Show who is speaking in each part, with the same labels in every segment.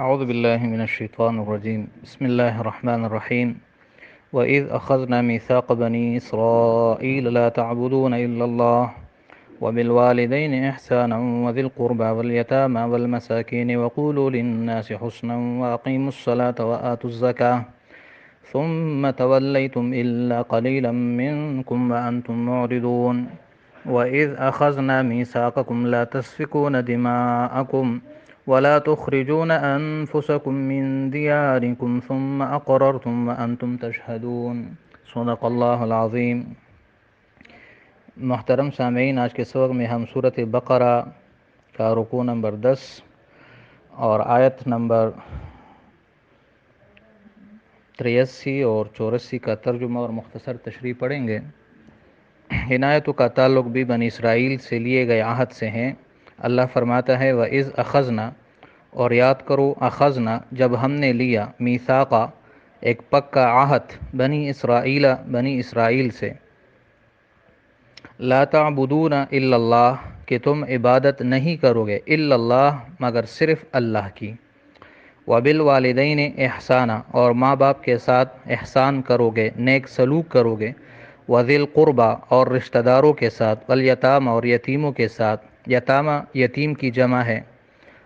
Speaker 1: اعوذ باللہ من الشیطان الرجیم بسم اللہ الرحمن الرحیم وَإِذْ أَخَذْنَا مِيثَاقَ بَنِي إِسْرَائِيلَ لَا تَعْبُدُونَ إِلَّا اللَّهَ وَبِالْوَالِدَيْنِ إِحْسَانًا وَذِي الْقُرْبَى وَالْيَتَامَى وَالْمَسَاكِينِ وَقُولُوا لِلنَّاسِ حُسْنًا وَأَقِيمُوا الصَّلَاةَ وَآتُوا الزَّكَاةَ ثُمَّ تَوَلَّيْتُمْ إِلَّا قَلِيلًا مِّنكُمْ وَأَنتُم مُّعْرِضُونَ وَإِذْ أَخَذْنَا مِيثَاقَكُمْ لَا تَسْفِكُونَ دِمَاءَكُمْ ولا تخرجون أنفسكم من دياركم ثم أقررتم وأنتم تشهدون صدق اللہ العظیم۔ محترم سامعین، آج کے سبق میں ہم سورۃ بقرہ کا رکوع نمبر 10 اور آیت نمبر 83 اور 84 کا ترجمہ اور مختصر تشریح پڑھیں گے۔ ان آیتوں کا تعلق بھی بنی اسرائیل سے لیے گئے عہد سے ہیں۔ اللہ فرماتا ہے وَإِذْ أَخَذْنَا، اور یاد کرو اخذنا جب ہم نے لیا، میثاقا ایک پکا عہد، بنی اسرائیل سے، لا تعبدون الا اللہ کہ تم عبادت نہیں کرو گے، الا اللہ مگر صرف اللہ کی، وبالوالدین احسانا اور ماں باپ کے ساتھ احسان کرو گے، نیک سلوک کرو گے، وذی القربا اور رشتہ داروں کے ساتھ، والیتامى اور یتیموں کے ساتھ، یتامى یتیم کی جمع ہے،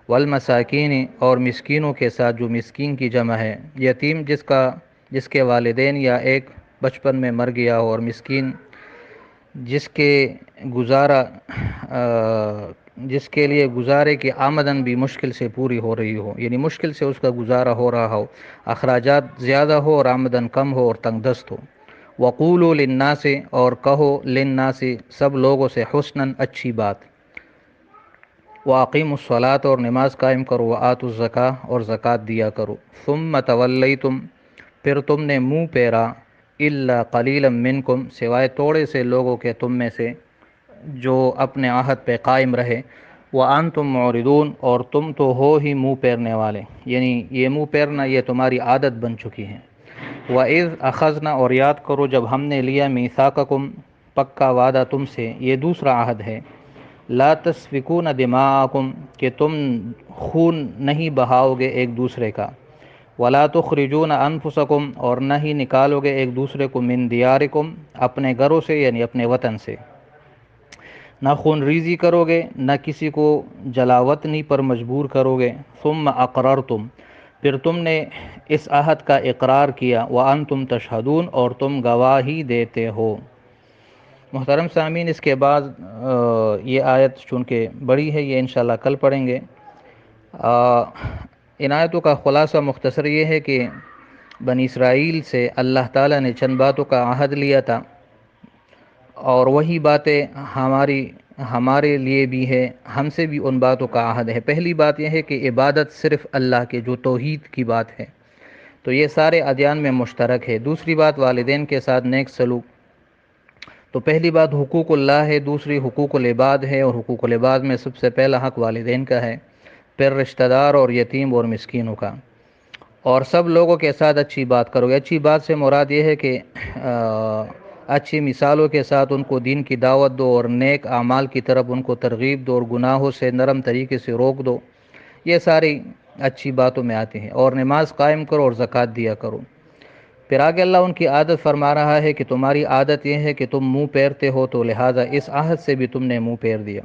Speaker 1: والمساکین اور مسکینوں کے ساتھ جو مسکین کی جمع ہے، یتیم جس کے والدین یا ایک بچپن میں مر گیا ہو، اور مسکین جس کے لیے گزارے کی آمدن بھی مشکل سے پوری ہو رہی ہو، یعنی مشکل سے اس کا گزارا ہو رہا ہو، اخراجات زیادہ ہو اور آمدن کم ہو اور تنگ دست ہو۔ وقولوا للناس اور کہو للناس سب لوگوں سے، حسناً اچھی بات، وَأَقِيمُوا الصَّلَاةَ اور نماز قائم کرو، وَآتُوا الزَّكَاةَ اور زکوٰۃ دیا کرو، ثُمَّ تَوَلَّيْتُمْ پھر تم نے منہ پھیرا، إِلَّا قَلِيلًا مِّنكُمْ سوائے تھوڑے سے لوگوں کے تم میں سے جو اپنے عہد پہ قائم رہے، وَأَنْتُمْ مُعْرِضُونَ اور تم تو ہو ہی منہ پھیرنے والے، یعنی یہ منہ پھیرنا یہ تمہاری عادت بن چکی ہے۔ وَإِذْ أَخَذْنَا اور یاد کرو جب ہم نے لیا، میثاقکم پکا وعدہ تم سے، یہ دوسرا عہد ہے، لا تسفکون دماءکم کہ تم خون نہیں بہاؤ گے ایک دوسرے کا، ولا تخرجون انفسکم اور نہ ہی نکالو گے ایک دوسرے کو، من دیارکم اپنے گھروں سے یعنی اپنے وطن سے، نہ خون ریزی کرو گے، نہ کسی کو جلاوطنی پر مجبور کرو گے، ثم اقررتم پھر تم نے اس عہد کا اقرار کیا، وانتم تشہدون اور تم گواہی دیتے ہو۔ محترم سامعین، اس کے بعد یہ آیت چونکہ بڑی ہے، یہ انشاءاللہ کل پڑھیں گے۔ ان آیتوں کا خلاصہ مختصر یہ ہے کہ بنی اسرائیل سے اللہ تعالیٰ نے چند باتوں کا عہد لیا تھا، اور وہی باتیں ہمارے لیے بھی ہے، ہم سے بھی ان باتوں کا عہد ہے۔ پہلی بات یہ ہے کہ عبادت صرف اللہ کے، جو توحید کی بات ہے، تو یہ سارے ادیان میں مشترک ہے۔ دوسری بات والدین کے ساتھ نیک سلوک، تو پہلی بات حقوق اللہ ہے، دوسری حقوق العباد ہے، اور حقوق العباد میں سب سے پہلا حق والدین کا ہے، پھر رشتہ دار اور یتیم اور مسکینوں کا، اور سب لوگوں کے ساتھ اچھی بات کرو گے۔ اچھی بات سے مراد یہ ہے کہ اچھی مثالوں کے ساتھ ان کو دین کی دعوت دو، اور نیک اعمال کی طرف ان کو ترغیب دو، اور گناہوں سے نرم طریقے سے روک دو، یہ ساری اچھی باتوں میں آتی ہیں، اور نماز قائم کرو اور زکوٰۃ دیا کرو۔ پھر آگے اللہ ان کی عادت فرما رہا ہے کہ تمہاری عادت یہ ہے کہ تم منہ پھیرتے ہو، تو لہٰذا اس عہد سے بھی تم نے منہ پھیر دیا۔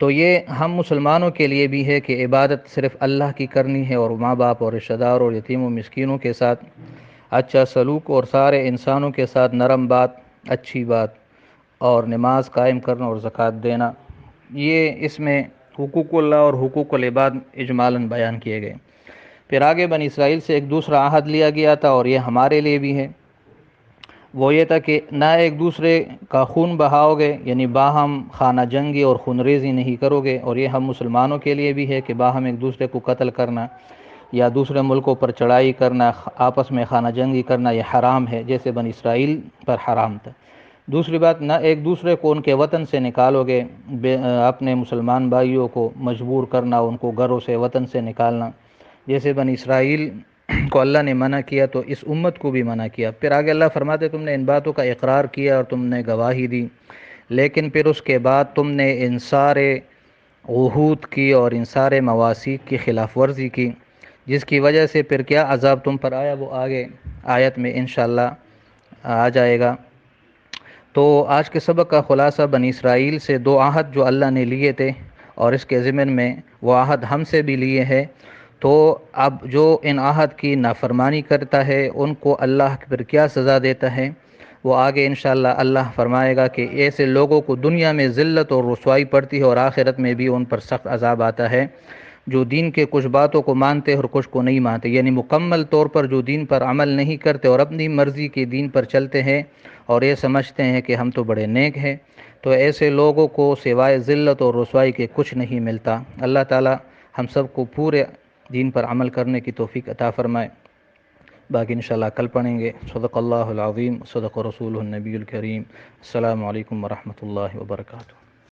Speaker 1: تو یہ ہم مسلمانوں کے لیے بھی ہے کہ عبادت صرف اللہ کی کرنی ہے، اور ماں باپ اور رشتہ دار اور یتیم و مسکینوں کے ساتھ اچھا سلوک، اور سارے انسانوں کے ساتھ نرم بات، اچھی بات، اور نماز قائم کرنا اور زکوٰۃ دینا، یہ اس میں حقوق اللہ اور حقوق العباد اجمالاً بیان کیے گئے۔ پھر آگے بنی اسرائیل سے ایک دوسرا عہد لیا گیا تھا، اور یہ ہمارے لیے بھی ہے، وہ یہ تھا کہ نہ ایک دوسرے کا خون بہاؤ گے، یعنی باہم خانہ جنگی اور خون ریزی نہیں کرو گے، اور یہ ہم مسلمانوں کے لیے بھی ہے کہ باہم ایک دوسرے کو قتل کرنا یا دوسرے ملکوں پر چڑھائی کرنا، آپس میں خانہ جنگی کرنا، یہ حرام ہے، جیسے بنی اسرائیل پر حرام تھا۔ دوسری بات، نہ ایک دوسرے کو ان کے وطن سے نکالو گے، اپنے مسلمان بھائیوں کو مجبور کرنا، ان کو گھروں سے وطن سے نکالنا، جیسے بنی اسرائیل کو اللہ نے منع کیا تو اس امت کو بھی منع کیا۔ پھر آگے اللہ فرماتے تم نے ان باتوں کا اقرار کیا اور تم نے گواہی دی، لیکن پھر اس کے بعد تم نے ان سارے عہود کی اور ان سارے مواثیق کی خلاف ورزی کی، جس کی وجہ سے پھر کیا عذاب تم پر آیا وہ آگے آیت میں انشاءاللہ آ جائے گا۔ تو آج کے سبق کا خلاصہ بنی اسرائیل سے دو عہد جو اللہ نے لیے تھے اور اس کے ضمن میں وہ عہد ہم سے بھی لیے ہے، تو اب جو ان عہد کی نافرمانی کرتا ہے ان کو اللہ پر کیا سزا دیتا ہے وہ آگے انشاءاللہ اللہ فرمائے گا کہ ایسے لوگوں کو دنیا میں ذلت اور رسوائی پڑتی ہے اور آخرت میں بھی ان پر سخت عذاب آتا ہے، جو دین کے کچھ باتوں کو مانتے اور کچھ کو نہیں مانتے، یعنی مکمل طور پر جو دین پر عمل نہیں کرتے اور اپنی مرضی کے دین پر چلتے ہیں اور یہ سمجھتے ہیں کہ ہم تو بڑے نیک ہیں، تو ایسے لوگوں کو سوائے ذلت اور رسوائی کے کچھ نہیں ملتا۔ اللہ تعالی ہم سب کو پورے دین پر عمل کرنے کی توفیق عطا فرمائے۔ باقی انشاءاللہ کل پڑھیں گے۔ صدق اللہ العظیم، صدق رسول النبی الکریم۔ السلام علیکم ورحمۃ اللہ وبرکاتہ۔